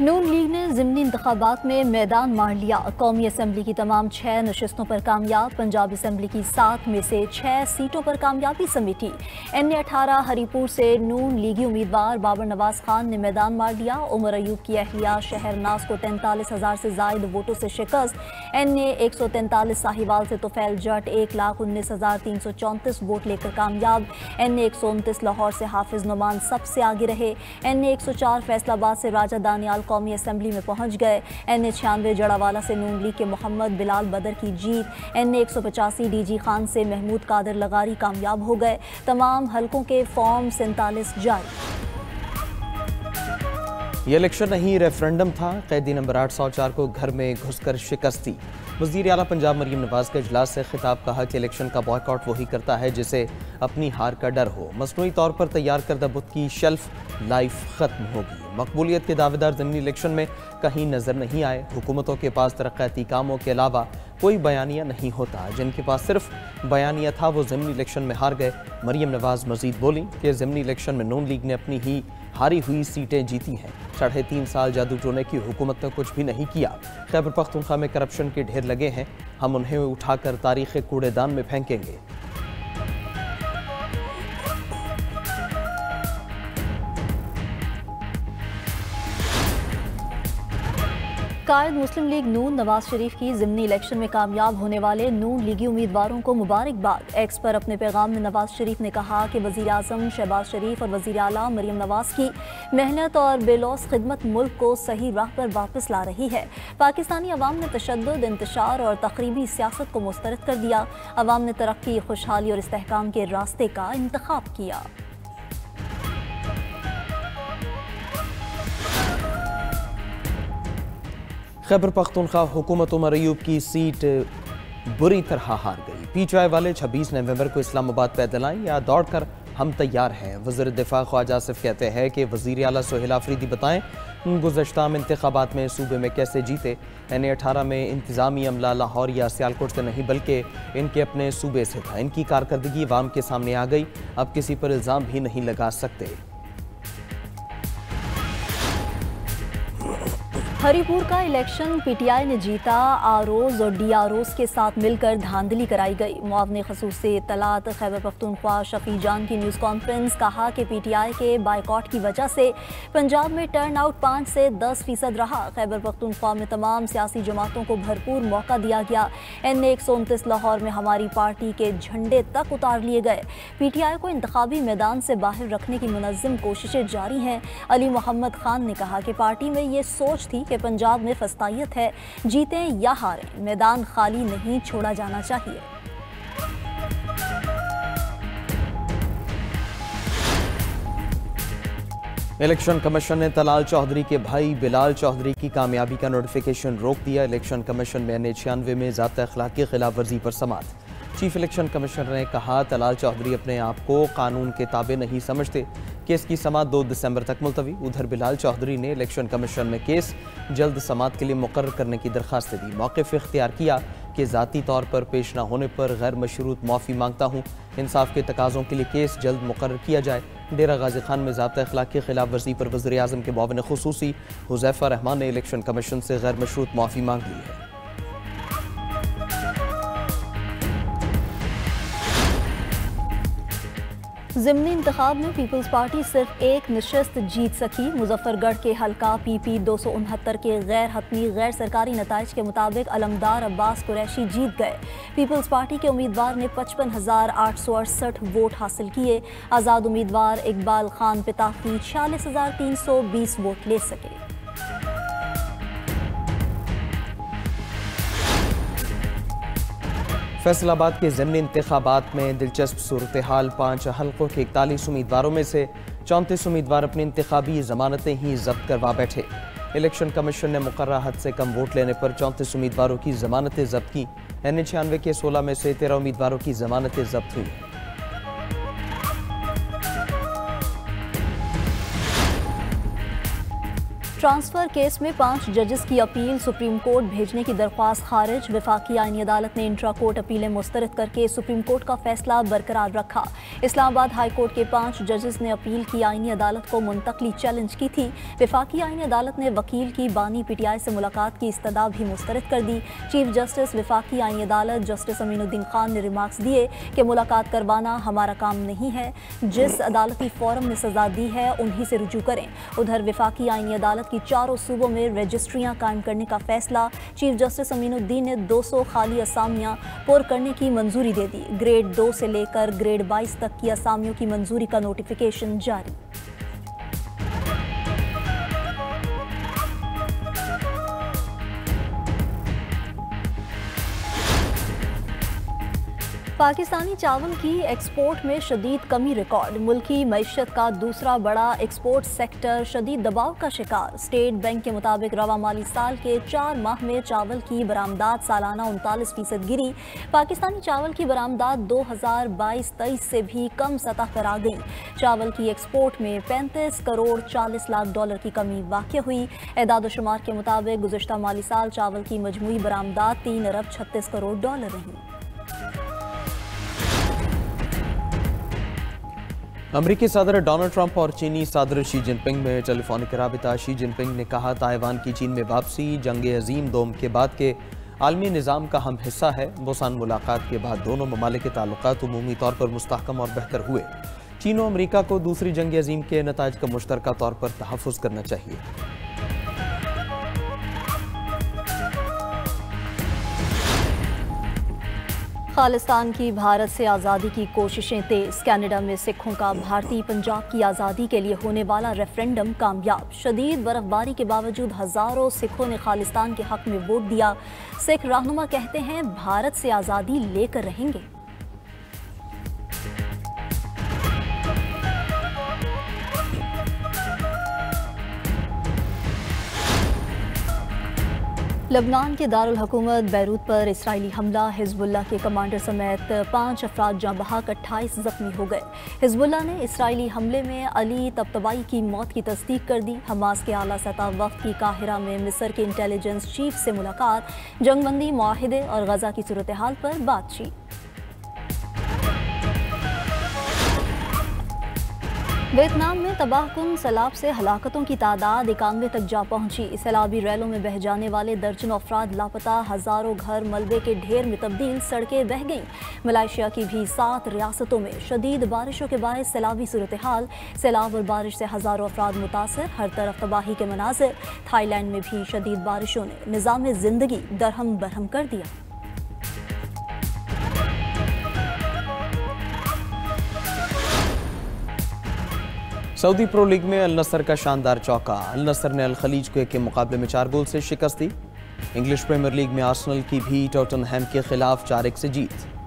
नून league ने ज़िमनी इंतखाबात में मैदान मार लिया। कौमी असम्बली की तमाम 6 नशिस्तों पर कामयाब। पंजाब असम्बली की 7 में से 6 सीटों पर कामयाबी समेटी। NA-18 हरीपुर से नून लीगी उम्मीदवार बाबर नवाज खान ने मैदान मार लिया। उमर अयूब की अहलिया शहरनाज को 43,000 से जायद वोटों से शिकस्त। NA-143 साहिवाल से तोफैल जट 1,19,334 वोट लेकर कामयाब। NA-129 लाहौर से हाफिज नुमान सबसे आगे रहे। NA-104 फैसलाबाद से राजा दानियाल कौमी असम्बली में पहुंच गए। NA-96 जड़ावाला से नून लीग के मोहम्मद बिलाल बदर की जीत। NA-185 DG खान से महमूद कादर लगारी कामयाब हो गए। तमाम हलकों के फॉर्म 47 जारी। ये इलेक्शन नहीं रेफरेंडम था। कैदी नंबर 804 को घर में घुसकर शिकस्त दी। वज़ीर आला पंजाब मरीम नवाज के इजलास से खिताब कहा कि इलेक्शन का बॉयकॉट वही करता है जिसे अपनी हार का डर हो। मसनूई तौर पर तैयार करदा बुत की शेल्फ लाइफ खत्म होगी। मकबूलियत के दावेदार ज़मीनी इलेक्शन में कहीं नजर नहीं आए। हुकूमतों के पास तरक्याती कामों के अलावा कोई बयानिया नहीं होता। जिनके पास सिर्फ बयानिया था वो ज़मीनी इलेक्शन में हार गए। मरीम नवाज मजीद बोली कि ज़मीनी इलेक्शन में नून लीग ने अपनी ही हारी हुई सीटें जीती हैं। 3.5 साल जादू टोने की हुकूमत ने कुछ भी नहीं किया। खैबर पख्तूनख्वा में करप्शन के ढेर लगे हैं। हम उन्हें उठाकर तारीख़ कूड़ेदान में फेंकेंगे। कायद मुस्लिम लीग नून नवाज शरीफ की ज़िमनी इलेक्शन में कामयाब होने वाले नून लीगी उम्मीदवारों को मुबारकबाद। एक्स पर अपने पैगाम में नवाज शरीफ ने कहा कि वज़ीर आज़म शहबाज शरीफ और वज़ीर आला मरीम नवाज की मेहनत और बेलौस खिदमत मुल्क को सही राह पर वापस ला रही है। पाकिस्तानी अवाम ने तशद्दुद, इंतशार और तकरीबी सियासत को मुस्तरद कर दिया। अवाम ने तरक्की, खुशहाली और इस्तेहकाम के रास्ते का इंतखाब किया। खैबर पख्तूनख्वा हुकूमत उमर अयूब की सीट बुरी तरह हार गई। PTI वाले 26 नवंबर को इस्लामाबाद पैदल आएं या दौड़ कर हम तैयार हैं। वज़ीर दिफा ख्वाजा आसिफ कहते हैं कि वज़ीर आला सोहेल आफरीदी बताएं गुज़श्ता इंतखाबात में सूबे में कैसे जीते। NA-18 में इंतज़ामी अमला लाहौर या सियालकोट से नहीं बल्कि इनके अपने सूबे से था। इनकी कारकर्दगी अवाम के सामने आ गई। अब किसी पर इल्ज़ाम भी नहीं लगा सकते। हरीपुर का इलेक्शन PTI ने जीता। आरओज और DROs के साथ मिलकर धांधली कराई गई। मुआवने खसूस से इत्तलात खैबर पख्तूनख्वा शफी जान की न्यूज़ कॉन्फ्रेंस। कहा कि PTI के बाइकॉट की वजह से पंजाब में टर्न आउट 5 से 10% रहा। खैबर पख्तूनख्वा में तमाम सियासी जमातों को भरपूर मौका दिया गया। NA-129 लाहौर में हमारी पार्टी के झंडे तक उतार लिए गए। PTI को इंतखाबी मैदान से बाहर रखने की मुनज़्ज़म कोशिशें जारी हैं। अली मोहम्मद खान ने कहा कि पार्टी में ये सोच थी कि पंजाब में फस्तायत है, जीतें या हारें, मैदान खाली नहीं छोड़ा जाना चाहिए। इलेक्शन कमीशन ने तलाल चौधरी के भाई बिलाल चौधरी की कामयाबी का नोटिफिकेशन रोक दिया। इलेक्शन कमीशन में NA-96 में ज़ाब्ता अखलाक की खिलाफ वर्जी पर समाअत। चीफ इलेक्शन कमिश्नर ने कहा तलाल चौधरी अपने आप को कानून के ताबे नहीं समझते। केस की समाअत 2 दिसंबर तक मुलतवी। उधर बिलाल चौधरी ने इलेक्शन कमीशन में केस जल्द समाअत के लिए मुकर्रर करने की दरख्वास्त दी। मौक़िफ़ इख्तियार किया कि ज़ाती तौर पर पेश न होने पर गैर मशरूत माफ़ी मांगता हूँ। इंसाफ के तकाज़ों के लिए केस जल्द मुकर्रर किया जाए। डेरा गाजी खान में ज़ाब्ता अखलाक की खिलाफ वर्जी पर वज़ीर आज़म के मुआविन खुसूसी हुज़ैफ़ा रहमान ने इलेक्शन कमीशन से गैर मशरूत माफ़ी मांग ली है। ज़िमनी इंतखाब में पीपल्स पार्टी सिर्फ एक नशस्त जीत सकी। मुजफ्फरगढ़ के हल्का PP 269 के गैर हतमी गैर सरकारी नताइज के मुताबिक अलमदार अब्बास कुरैशी जीत गए। पीपल्स पार्टी के उम्मीदवार ने 55,868 वोट हासिल किए। आज़ाद उम्मीदवार इकबाल खान पिताफी 46,320 वोट ले सके। फैसलाबाद के ज़िमनी इंतखाबात में दिलचस्प सूरत हाल। 5 हल्कों के 41 उम्मीदवारों में से 34 उम्मीदवार अपनी इंतखाबी ज़मानतें ही जब्त करवा बैठे। इलेक्शन कमीशन ने मुकर्रर हद से कम वोट लेने पर 34 उम्मीदवारों की ज़मानतें जब्त की। NA-96 के 16 में से 13 उम्मीदवारों की ज़मानतें जब्त हुई। ट्रांसफर केस में 5 जजेस की अपील सुप्रीम कोर्ट भेजने की दरख्वास्त खारिज। वफाकी आईनी अदालत ने इंट्रा कोर्ट अपीलें मुस्तरद करके सुप्रीम कोर्ट का फैसला बरकरार रखा। इस्लामाबाद हाई कोर्ट के 5 जजेस ने अपील की आईनी अदालत को मुंतकली चैलेंज की थी। वफाकी आईनी अदालत ने वकील की बानी पीटीआई से मुलाकात की इस्तदा भी मुस्तरद कर दी। चीफ जस्टिस वफाकी आईनी अदालत जस्टिस अमीनुद्दीन खान ने रिमार्क्स दिए कि मुलाकात करवाना हमारा काम नहीं है, जिस अदालती फोरम ने सजा दी है उन्हीं से रुजू करें। उधर वफाकी आईनी अदालत की चारों सूबों में रजिस्ट्रियां कायम करने का फैसला। चीफ जस्टिस अमीनुद्दीन ने 200 खाली असामियां पुर करने की मंजूरी दे दी। ग्रेड 2 से लेकर ग्रेड 22 तक की असामियों की मंजूरी का नोटिफिकेशन जारी। पाकिस्तानी चावल की एक्सपोर्ट में शदीद कमी रिकॉर्ड। मुल्की मईशत का दूसरा बड़ा एक्सपोर्ट सेक्टर शदीद दबाव का शिकार। स्टेट बैंक के मुताबिक रवा माली साल के 4 माह में चावल की बरामदात सालाना 39% गिरी। पाकिस्तानी चावल की बरामदात 2022-23 से भी कम सतह पर आ गई। चावल की एक्सपोर्ट में 35 करोड़ 40 लाख डॉलर की कमी वाक़या हुई। एदाद शुमार के मुताबिक गुज़िश्ता माली साल चावल की मजमूई बरामदात 3 अरब 36 करोड़ डॉलर रही। अमरीकी सदर डोनाल्ड ट्रंप और चीनी सदर शी जिनपिंग में टेलीफोनिक राबिता। शी जिनपिंग ने कहा, ताइवान की चीन में वापसी जंग अजीम दोम के बाद के आलमी निज़ाम का हम हिस्सा है। बुसान मुलाकात के बाद दोनों ममालिक के ताल्लुकात उमूमी तौर पर मुस्तहकम और बेहतर हुए। चीन और अमरीका को दूसरी जंग अजीम के नताइज का मुश्तरका तौर पर तहफ़्फ़ुज़ करना चाहिए। खालिस्तान की भारत से आज़ादी की कोशिशें तेज़। कनाडा में सिखों का भारतीय पंजाब की आज़ादी के लिए होने वाला रेफरेंडम कामयाब। शदीद बर्फबारी के बावजूद हज़ारों सिखों ने खालिस्तान के हक़ में वोट दिया। सिख रहनुमा कहते हैं भारत से आज़ादी लेकर रहेंगे। लबनान के दारुल हुकूमत बैरूत पर इसराइली हमला। हिजबुल्लाह के कमांडर समेत 5 अफराद जाँ बहक 28 जख्मी हो गए। हिजबुल्लाह ने इसराइली हमले में अली तबतबाई की मौत की तस्दीक कर दी। हमास के आला सतह वफ़द की काहिरा में मिस्र के इंटेलिजेंस चीफ से मुलाकात। जंगबंदी मुआहिदे और गजा की सूरत हाल पर बातचीत। वियतनाम में तबाहकुन सैलाब से हलाकतों की तादाद 91 तक जा पहुंची। सैलाबी रैलों में बह जाने वाले दर्जनों अफराद लापता। हज़ारों घर मलबे के ढेर में तब्दील, सड़कें बह गईं। मलेशिया की भी 7 रियासतों में शदीद बारिशों के बायस सैलाबी सूरत हाल। सैलाब और बारिश से हज़ारों अफराद मुतासर, हर तरफ तबाही के मनाज़िर। थाईलैंड में भी शदीद बारिशों ने निज़ाम ज़िंदगी दरहम बरहम कर दिया। सऊदी प्रो लीग में अल नसर का शानदार चौका। अल नसर ने अल खलीज के मुकाबले में 4 गोल से शिकस्त दी। इंग्लिश प्रीमियर लीग में आर्सेनल की भी टॉटनहैम के खिलाफ 4-1 से जीत।